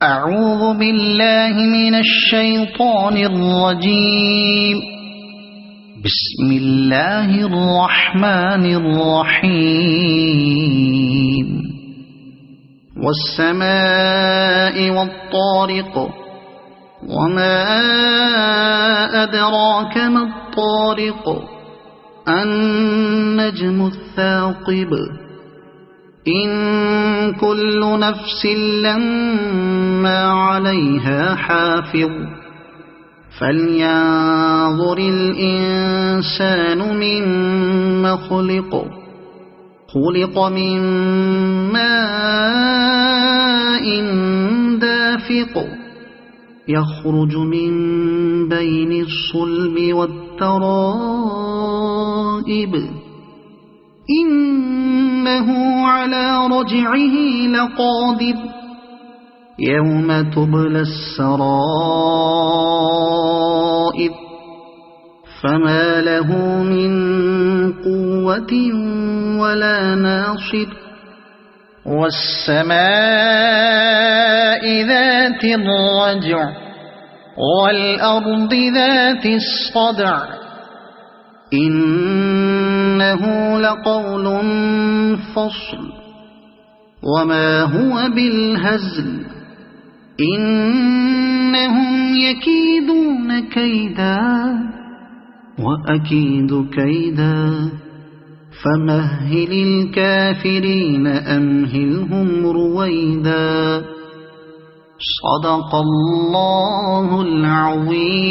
أعوذ بالله من الشيطان الرجيم. بسم الله الرحمن الرحيم. والسماء والطارق وما أدراك ما الطارق النجم الثاقب إن كل نفس لما عليها حافظ فلينظر الإنسان مما خلق من ماء دافق يخرج من بين الصلب والترائب إنه على رجعه لقادر يوم تبلى السرائر فما له من قوة ولا ناصر والسماء ذات الرجع والأرض ذات الصدع إنه لقول فصل وما هو بالهزل إنهم يكيدون كيدا وأكيد كيدا فمهل الكافرين أمهلهم رويدا. صدق الله العظيم.